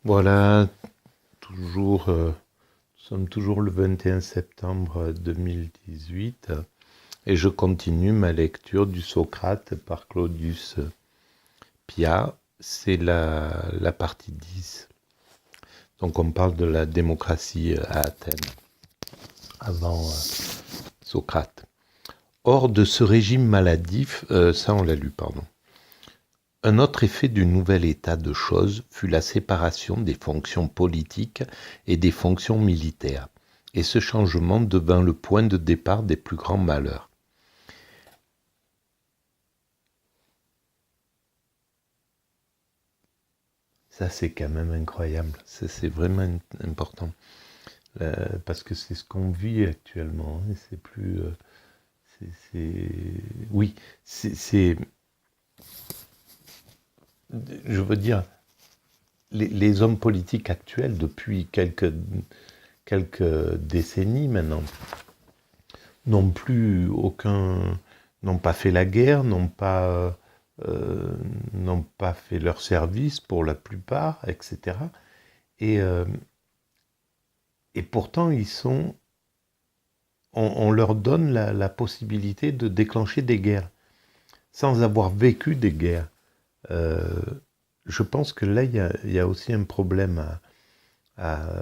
Voilà, nous sommes toujours le 21 septembre 2018 et je continue ma lecture du Socrate par Claudius Piat. C'est la partie 10. Donc on parle de la démocratie à Athènes, avant Socrate. Hors de ce régime maladif, ça on l'a lu, pardon. Un autre effet du nouvel état de choses fut la séparation des fonctions politiques et des fonctions militaires, et ce changement devint le point de départ des plus grands malheurs. Ça, c'est quand même incroyable, c'est vraiment important, parce que c'est ce qu'on vit actuellement, hein, c'est plus... oui, je veux dire, les hommes politiques actuels, depuis quelques décennies maintenant, n'ont pas fait la guerre, n'ont pas fait leur service pour la plupart, etc. Et, euh, et pourtant, on leur donne la possibilité de déclencher des guerres, sans avoir vécu des guerres. Euh, je pense que là, il y a aussi un problème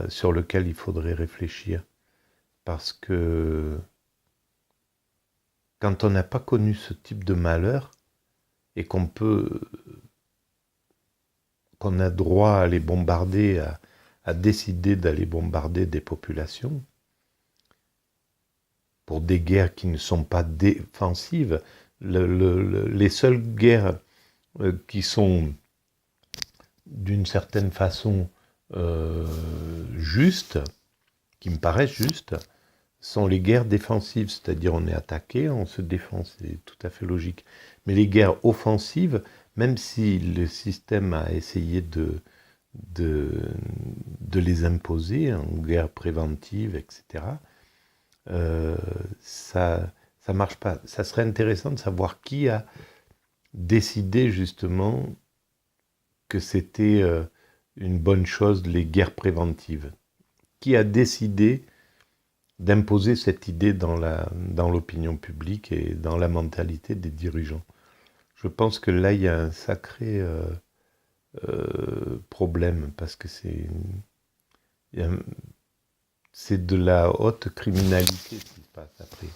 sur lequel il faudrait réfléchir. Parce que quand on n'a pas connu ce type de malheur, et qu'on a droit à les bombarder, à décider d'aller bombarder des populations pour des guerres qui ne sont pas défensives. Les seules guerres qui sont d'une certaine façon justes, qui me paraissent justes, sont les guerres défensives, c'est-à-dire on est attaqué, on se défend, c'est tout à fait logique. Mais les guerres offensives, même si le système a essayé de, de les imposer en guerre préventive, etc., ça marche pas. Ça serait intéressant de savoir qui a décidé justement que c'était une bonne chose, les guerres préventives. Qui a décidé d'imposer cette idée dans l'opinion publique et dans la mentalité des dirigeants. Je pense que là, il y a un sacré problème, parce que c'est de la haute criminalité ce qui se passe après.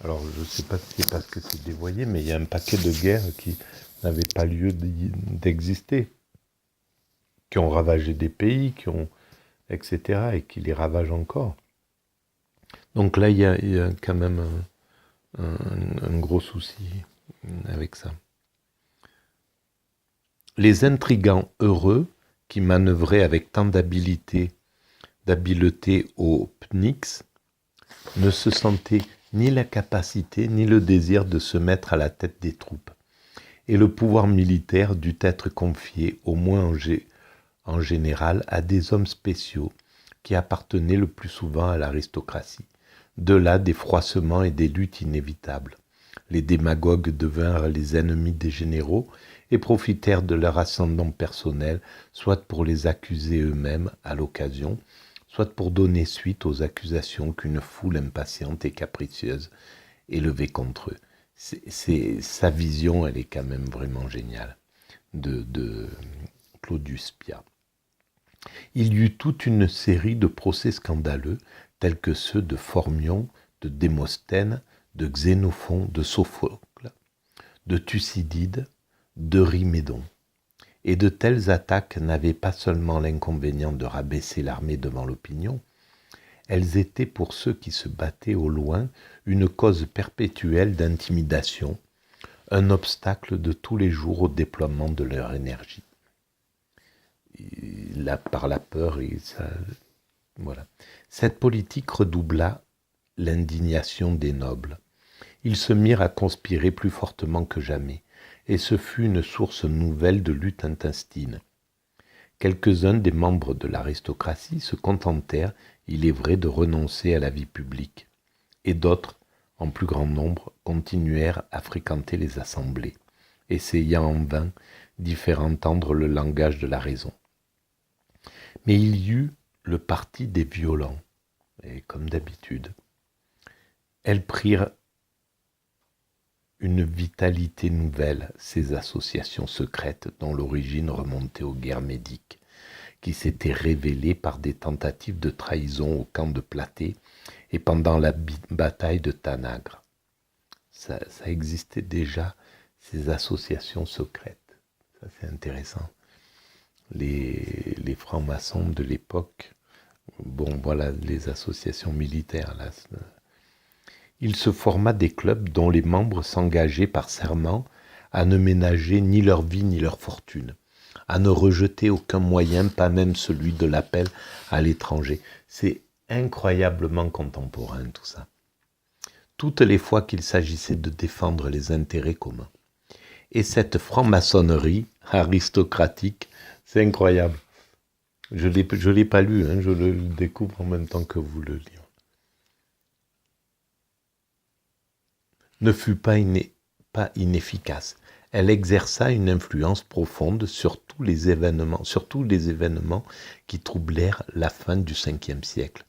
Alors, je ne sais pas si c'est parce que c'est dévoyé, mais il y a un paquet de guerres qui n'avaient pas lieu d'exister, qui ont ravagé des pays, etc., et qui les ravagent encore. Donc là, il y a quand même un gros souci avec ça. Les intrigants heureux, qui manœuvraient avec tant d'habileté au Pnyx, ne se sentaient ni la capacité ni le désir de se mettre à la tête des troupes, et le pouvoir militaire dut être confié, au moins en général, à des hommes spéciaux qui appartenaient le plus souvent à l'aristocratie. De là des froissements et des luttes inévitables. Les démagogues devinrent les ennemis des généraux et profitèrent de leur ascendant personnel, soit pour les accuser eux-mêmes à l'occasion, soit pour donner suite aux accusations qu'une foule impatiente et capricieuse élevait contre eux. Sa vision, elle est quand même vraiment géniale, de Claudius Piat. Il y eut toute une série de procès scandaleux, tels que ceux de Phormion, de Démosthène, de Xénophon, de Sophocle, de Thucydide, d'Eurymédon. Et de telles attaques n'avaient pas seulement l'inconvénient de rabaisser l'armée devant l'opinion, elles étaient pour ceux qui se battaient au loin une cause perpétuelle d'intimidation, un obstacle de tous les jours au déploiement de leur énergie. Là, par la peur, et ça, voilà. Cette politique redoubla l'indignation des nobles. Ils se mirent à conspirer plus fortement que jamais, et ce fut une source nouvelle de lutte intestine. Quelques-uns des membres de l'aristocratie se contentèrent, il est vrai, de renoncer à la vie publique, et d'autres, en plus grand nombre, continuèrent à fréquenter les assemblées, essayant en vain d'y faire entendre le langage de la raison. Mais il y eut le parti des violents, et comme d'habitude, elles prirent une vitalité nouvelle, ces associations secrètes dont l'origine remontait aux guerres médiques, qui s'étaient révélées par des tentatives de trahison au camp de Platée et pendant la bataille de Tanagre. Ça existait déjà, ces associations secrètes. Ça, c'est intéressant. Les francs-maçons de l'époque, bon, voilà, les associations militaires, là. Il se forma des clubs dont les membres s'engageaient par serment à ne ménager ni leur vie ni leur fortune, à ne rejeter aucun moyen, pas même celui de l'appel à l'étranger. C'est incroyablement contemporain tout ça. Toutes les fois qu'il s'agissait de défendre les intérêts communs. Et cette franc-maçonnerie aristocratique, c'est incroyable. Je l'ai pas lu, hein, je le découvre en même temps que vous le lisez. Ne fut pas inefficace. Elle exerça une influence profonde sur tous les événements qui troublèrent la fin du Ve siècle.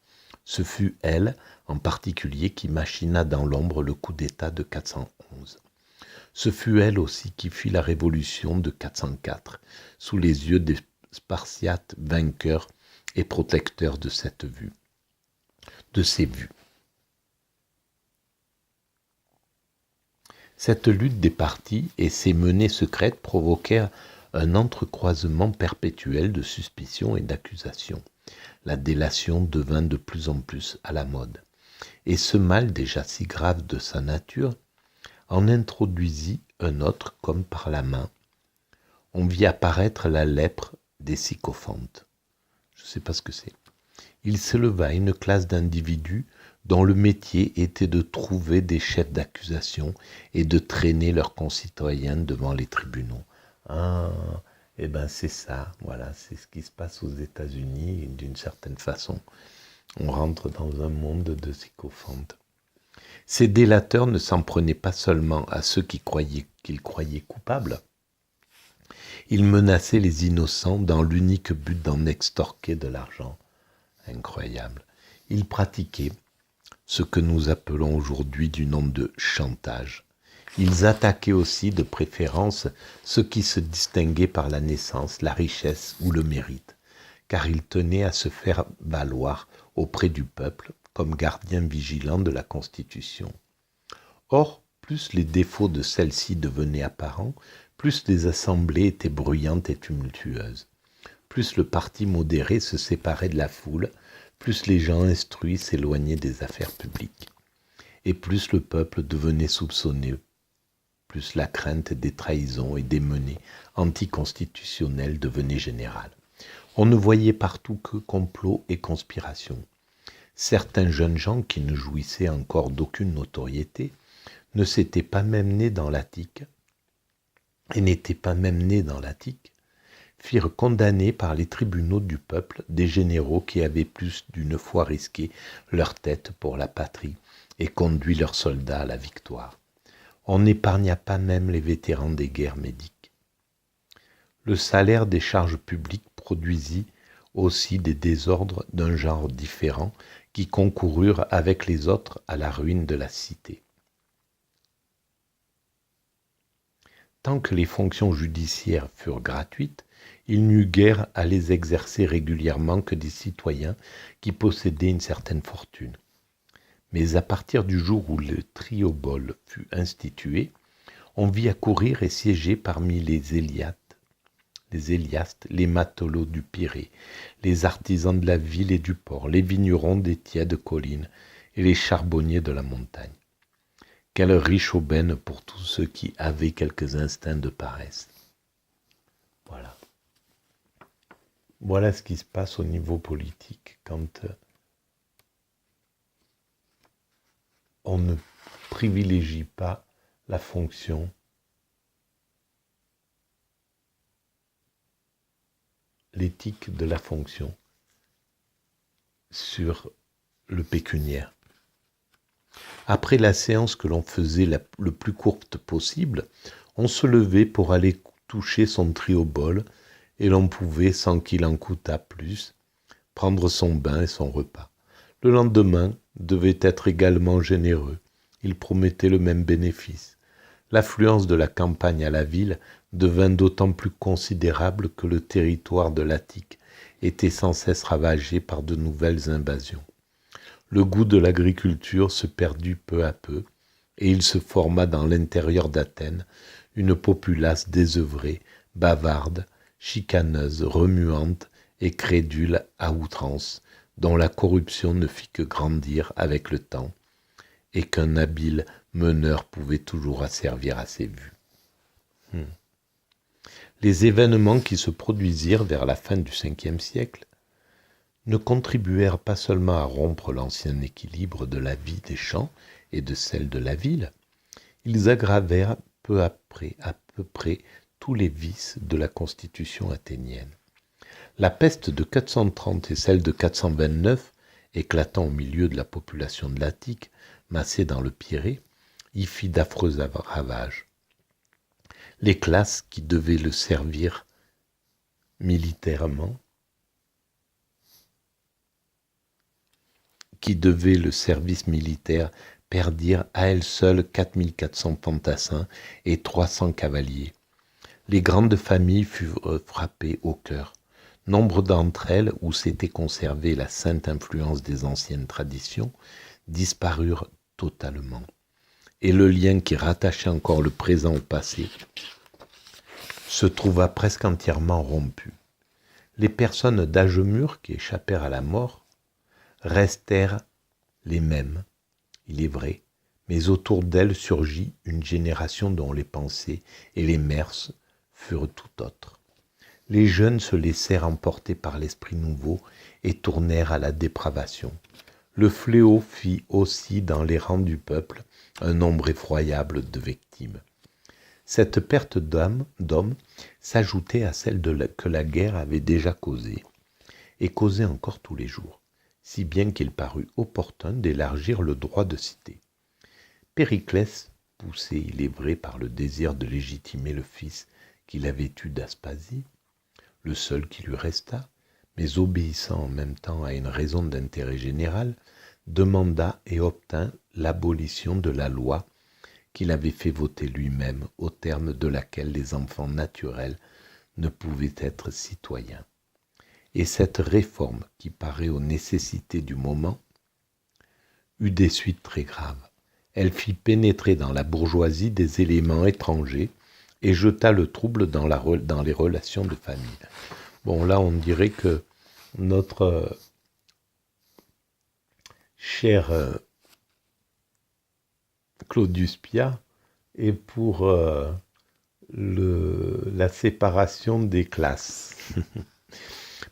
Ce fut elle, en particulier, qui machina dans l'ombre le coup d'État de 411. Ce fut elle aussi qui fit la révolution de 404, sous les yeux des Spartiates vainqueurs et protecteurs de ces vues. Cette lutte des partis et ces menées secrètes provoquèrent un entrecroisement perpétuel de suspicions et d'accusations. La délation devint de plus en plus à la mode. Et ce mal déjà si grave de sa nature en introduisit un autre comme par la main. On vit apparaître la lèpre des sycophantes. Je ne sais pas ce que c'est. Il s'éleva une classe d'individus dont le métier était de trouver des chefs d'accusation et de traîner leurs concitoyens devant les tribunaux. Ah, eh ben c'est ça, voilà, c'est ce qui se passe aux États-Unis d'une certaine façon. On rentre dans un monde de sycophantes. Ces délateurs ne s'en prenaient pas seulement à ceux qu'ils croyaient coupables. Ils menaçaient les innocents dans l'unique but d'en extorquer de l'argent. Incroyable. Ils pratiquaient ce que nous appelons aujourd'hui du nom de chantage. Ils attaquaient aussi de préférence ceux qui se distinguaient par la naissance, la richesse ou le mérite, car ils tenaient à se faire valoir auprès du peuple comme gardiens vigilants de la Constitution. Or, plus les défauts de celle-ci devenaient apparents, plus les assemblées étaient bruyantes et tumultueuses. Plus le parti modéré se séparait de la foule, plus les gens instruits s'éloignaient des affaires publiques. Et plus le peuple devenait soupçonneux, plus la crainte des trahisons et des menées anticonstitutionnelles devenait générale. On ne voyait partout que complots et conspirations. Certains jeunes gens qui ne jouissaient encore d'aucune notoriété ne s'étaient pas même nés dans l'Attique et n'étaient pas même nés dans l'Attique, firent condamner par les tribunaux du peuple des généraux qui avaient plus d'une fois risqué leur tête pour la patrie et conduit leurs soldats à la victoire. On n'épargna pas même les vétérans des guerres médiques. Le salaire des charges publiques produisit aussi des désordres d'un genre différent qui concoururent avec les autres à la ruine de la cité. Tant que les fonctions judiciaires furent gratuites, il n'y eut guère à les exercer régulièrement que des citoyens qui possédaient une certaine fortune. Mais à partir du jour où le triobole fut institué, on vit accourir et siéger parmi les Éliastes, les matelots du Pirée, les artisans de la ville et du port, les vignerons des tièdes collines et les charbonniers de la montagne. Quelle riche aubaine pour tous ceux qui avaient quelques instincts de paresse. Voilà. Voilà ce qui se passe au niveau politique quand on ne privilégie pas la fonction, l'éthique de la fonction sur le pécuniaire. Après la séance que l'on faisait le plus courte possible, on se levait pour aller toucher son triobole et l'on pouvait, sans qu'il en coûtât plus, prendre son bain et son repas. Le lendemain devait être également généreux. Il promettait le même bénéfice. L'affluence de la campagne à la ville devint d'autant plus considérable que le territoire de l'Attique était sans cesse ravagé par de nouvelles invasions. Le goût de l'agriculture se perdut peu à peu, et il se forma dans l'intérieur d'Athènes une populace désœuvrée, bavarde, chicaneuse, remuante et crédule à outrance, dont la corruption ne fit que grandir avec le temps, et qu'un habile meneur pouvait toujours asservir à ses vues. Les événements qui se produisirent vers la fin du Ve siècle ne contribuèrent pas seulement à rompre l'ancien équilibre de la vie des champs et de celle de la ville, ils aggravèrent à peu près tous les vices de la constitution athénienne. La peste de 430 et celle de 429, éclatant au milieu de la population de l'Attique, massée dans le Pirée, y fit d'affreux ravages. Les classes qui devaient le servir militairement, le service militaire, perdirent à elles seules 4400 fantassins et 300 cavaliers. Les grandes familles furent frappées au cœur. Nombre d'entre elles, où s'était conservée la sainte influence des anciennes traditions, disparurent totalement. Et le lien qui rattachait encore le présent au passé se trouva presque entièrement rompu. Les personnes d'âge mûr qui échappèrent à la mort restèrent les mêmes, il est vrai, mais autour d'elles surgit une génération dont les pensées et les mœurs furent tout autres. Les jeunes se laissèrent emporter par l'esprit nouveau et tournèrent à la dépravation. Le fléau fit aussi dans les rangs du peuple un nombre effroyable de victimes. Cette perte d'hommes s'ajoutait à celle que la guerre avait déjà causée, et causait encore tous les jours, si bien qu'il parut opportun d'élargir le droit de cité. Périclès, poussé il est vrai par le désir de légitimer le fils qu'il avait eu d'Aspasie, le seul qui lui resta, mais obéissant en même temps à une raison d'intérêt général, demanda et obtint l'abolition de la loi qu'il avait fait voter lui-même, au terme de laquelle les enfants naturels ne pouvaient être citoyens. Et cette réforme, qui paraît aux nécessités du moment, eut des suites très graves. Elle fit pénétrer dans la bourgeoisie des éléments étrangers et jeta le trouble dans les relations de famille. Bon, là, on dirait que notre cher Claudius Pia est pour la séparation des classes.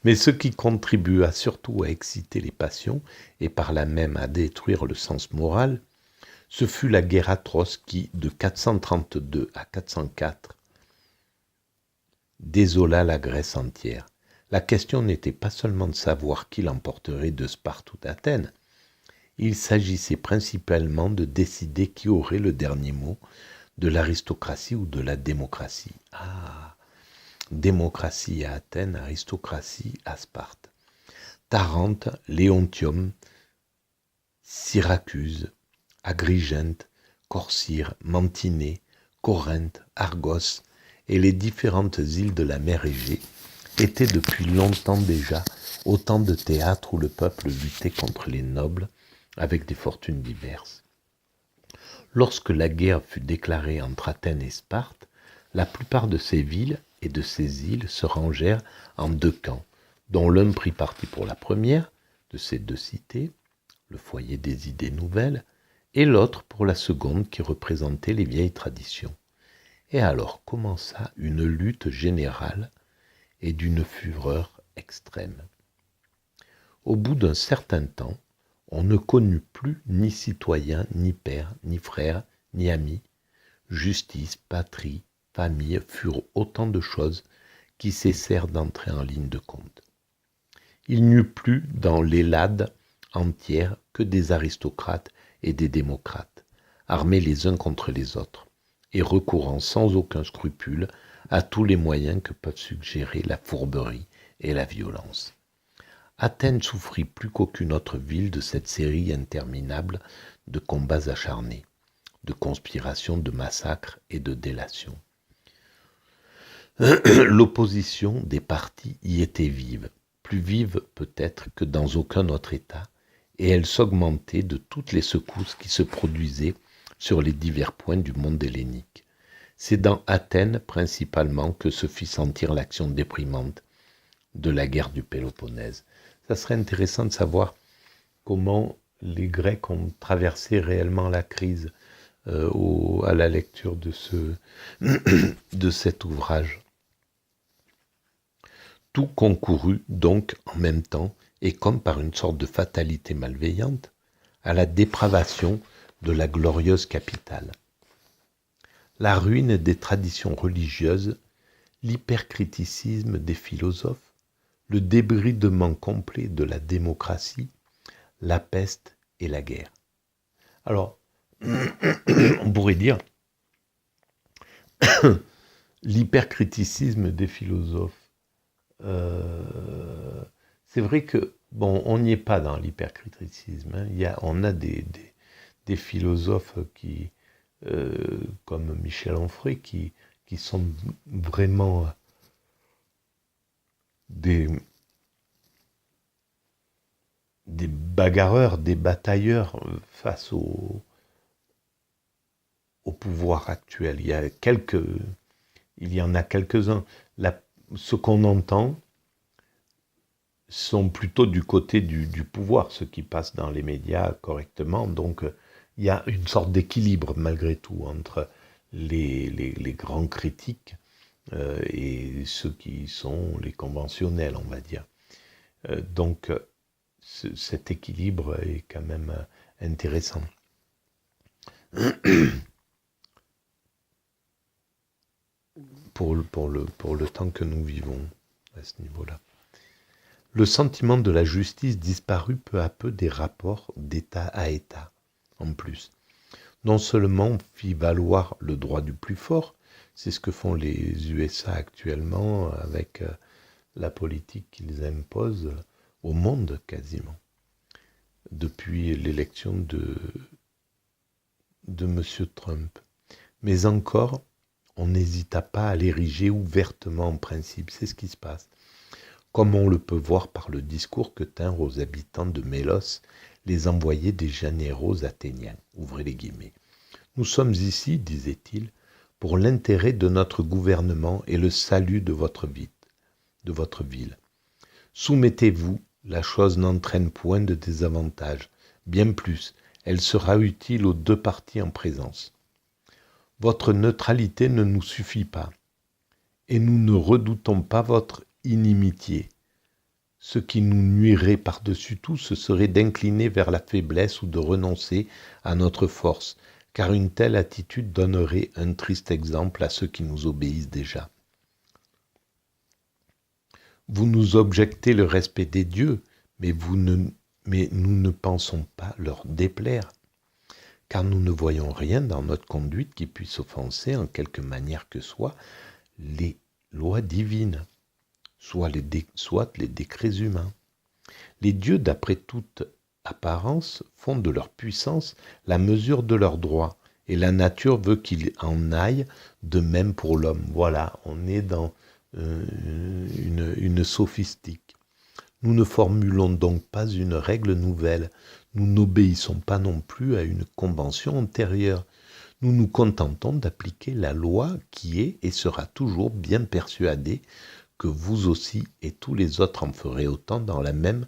Mais ce qui contribua surtout à exciter les passions et par là même à détruire le sens moral, ce fut la guerre atroce qui, de 432 à 404, désola la Grèce entière. La question n'était pas seulement de savoir qui l'emporterait de Sparte ou d'Athènes. Il s'agissait principalement de décider qui aurait le dernier mot, de l'aristocratie ou de la démocratie. Démocratie à Athènes, aristocratie à Sparte. Tarente, Léontium, Syracuse, Agrigente, Corcyre, Mantinée, Corinthe, Argos et les différentes îles de la mer Égée étaient depuis longtemps déjà autant de théâtres où le peuple luttait contre les nobles avec des fortunes diverses. Lorsque la guerre fut déclarée entre Athènes et Sparte, la plupart de ces villes et de ces îles se rangèrent en deux camps, dont l'un prit parti pour la première de ces deux cités, le foyer des idées nouvelles, et l'autre pour la seconde qui représentait les vieilles traditions. Et alors commença une lutte générale et d'une fureur extrême. Au bout d'un certain temps, on ne connut plus ni citoyen, ni père, ni frère, ni ami. Justice, patrie, famille furent autant de choses qui cessèrent d'entrer en ligne de compte. Il n'y eut plus dans l'Hellade entière que des aristocrates et des démocrates, armés les uns contre les autres, et recourant sans aucun scrupule à tous les moyens que peuvent suggérer la fourberie et la violence. Athènes souffrit plus qu'aucune autre ville de cette série interminable de combats acharnés, de conspirations, de massacres et de délations. L'opposition des partis y était vive, plus vive peut-être que dans aucun autre État, et elle s'augmentait de toutes les secousses qui se produisaient sur les divers points du monde hellénique. C'est dans Athènes principalement que se fit sentir l'action déprimante de la guerre du Péloponnèse. Ça serait intéressant de savoir comment les Grecs ont traversé réellement la crise à la lecture de cet ouvrage. Tout concourut donc en même temps, et comme par une sorte de fatalité malveillante, à la dépravation de la glorieuse capitale. La ruine des traditions religieuses, l'hypercriticisme des philosophes, le débridement complet de la démocratie, la peste et la guerre. Alors, on pourrait dire l'hypercriticisme des philosophes. C'est vrai que, on n'y est pas dans l'hypercriticisme. Hein. On a des philosophes qui, comme Michel Onfray, qui sont vraiment des bagarreurs, des batailleurs face au pouvoir actuel. Il y en a quelques-uns. Ce qu'on entend sont plutôt du côté du pouvoir, ceux qui passent dans les médias correctement. Donc, il y a une sorte d'équilibre, malgré tout, entre les grands critiques et ceux qui sont les conventionnels, on va dire. Donc, cet équilibre est quand même intéressant. Pour le temps que nous vivons à ce niveau-là. Le sentiment de la justice disparut peu à peu des rapports d'État à État, en plus. Non seulement on fit valoir le droit du plus fort, c'est ce que font les USA actuellement avec la politique qu'ils imposent au monde quasiment, depuis l'élection de M. Trump. Mais encore, on n'hésita pas à l'ériger ouvertement en principe, c'est ce qui se passe. Comme on le peut voir par le discours que tinrent aux habitants de Mélos les envoyés des généraux athéniens. Ouvrez les guillemets. Nous sommes ici, disait-il, pour l'intérêt de notre gouvernement et le salut de votre ville. Soumettez-vous, la chose n'entraîne point de désavantage. Bien plus, elle sera utile aux deux parties en présence. Votre neutralité ne nous suffit pas, et nous ne redoutons pas votre inimitié. Ce qui nous nuirait par-dessus tout, ce serait d'incliner vers la faiblesse ou de renoncer à notre force, car une telle attitude donnerait un triste exemple à ceux qui nous obéissent déjà. Vous nous objectez le respect des dieux, mais nous ne pensons pas leur déplaire, car nous ne voyons rien dans notre conduite qui puisse offenser en quelque manière que soit les lois divines, soit les décrets humains. Les dieux, d'après toute apparence, font de leur puissance la mesure de leurs droits, et la nature veut qu'il en aille de même pour l'homme. Voilà, on est dans une sophistique. Nous ne formulons donc pas une règle nouvelle, nous n'obéissons pas non plus à une convention antérieure. Nous nous contentons d'appliquer la loi qui est et sera toujours bien persuadée que vous aussi et tous les autres en ferez autant dans les mêmes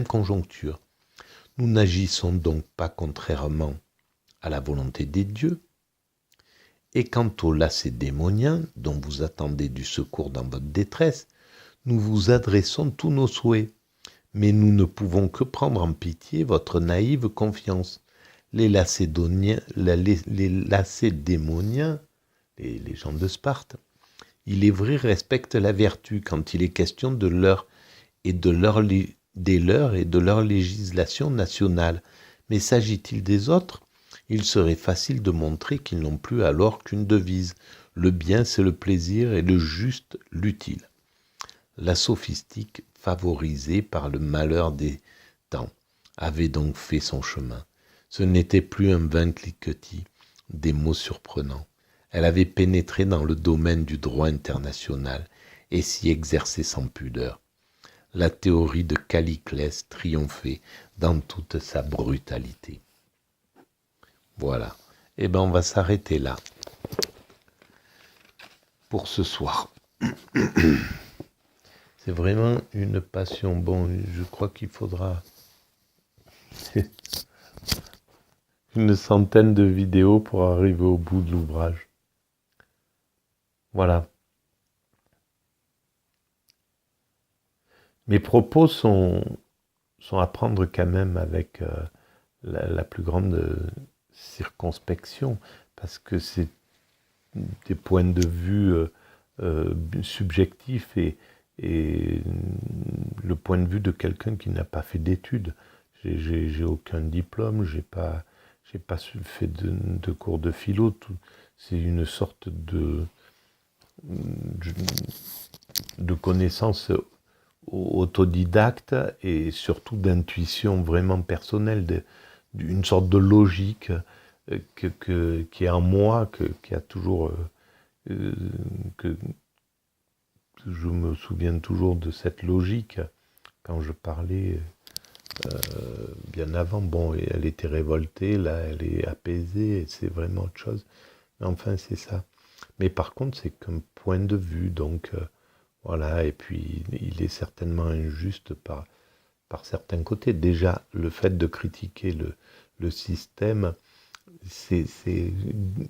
conjonctures. Nous n'agissons donc pas contrairement à la volonté des dieux. Et quant aux Lacédémoniens, dont vous attendez du secours dans votre détresse, nous vous adressons tous nos souhaits, mais nous ne pouvons que prendre en pitié votre naïve confiance. Les Lacédémoniens, les gens de Sparte, il est vrai, respectent la vertu quand il est question des leurs et de leur législation nationale. Mais s'agit-il des autres ? Il serait facile de montrer qu'ils n'ont plus alors qu'une devise. Le bien, c'est le plaisir et le juste, l'utile. La sophistique favorisé par le malheur des temps, avait donc fait son chemin. Ce n'était plus un vain cliquetis, des mots surprenants. Elle avait pénétré dans le domaine du droit international et s'y exerçait sans pudeur. La théorie de Calliclès triomphait dans toute sa brutalité. Voilà. Eh bien, on va s'arrêter là pour ce soir. C'est vraiment une passion. Bon, je crois qu'il faudra une centaine de vidéos pour arriver au bout de l'ouvrage. Voilà. Mes propos sont à prendre quand même avec la plus grande circonspection, parce que c'est des points de vue subjectifs et le point de vue de quelqu'un qui n'a pas fait d'études. J'ai aucun diplôme, j'ai pas fait de cours de philo. C'est une sorte de connaissance autodidacte et surtout d'intuition vraiment personnelle, d'une sorte de logique qui est en moi, qui a toujours que je me souviens toujours de cette logique quand je parlais bien avant. Bon, elle était révoltée, là elle est apaisée, c'est vraiment autre chose. Mais enfin c'est ça. Mais par contre c'est qu'un point de vue, donc voilà, et puis il est certainement injuste par certains côtés. Déjà, le fait de critiquer le système, c'est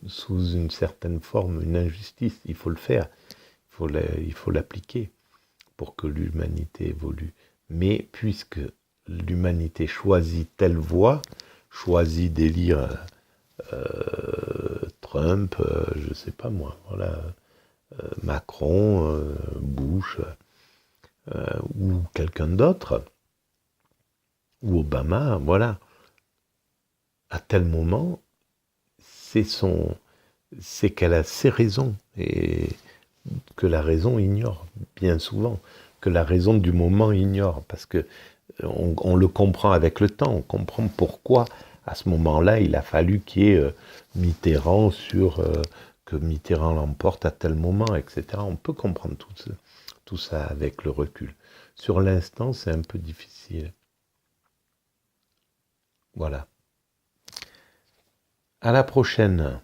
sous une certaine forme une injustice. Il faut le faire, il faut l'appliquer pour que l'humanité évolue. Mais puisque l'humanité choisit telle voie, choisit d'élire Trump, je sais pas moi, voilà, Macron, Bush, ou quelqu'un d'autre, ou Obama, voilà, à tel moment, c'est qu'elle a ses raisons, et que la raison ignore, bien souvent, que la raison du moment ignore, parce que on le comprend avec le temps, on comprend pourquoi, à ce moment-là, il a fallu qu'il y ait Mitterrand que Mitterrand l'emporte à tel moment, etc. On peut comprendre tout ça avec le recul. Sur l'instant, c'est un peu difficile. Voilà. À la prochaine.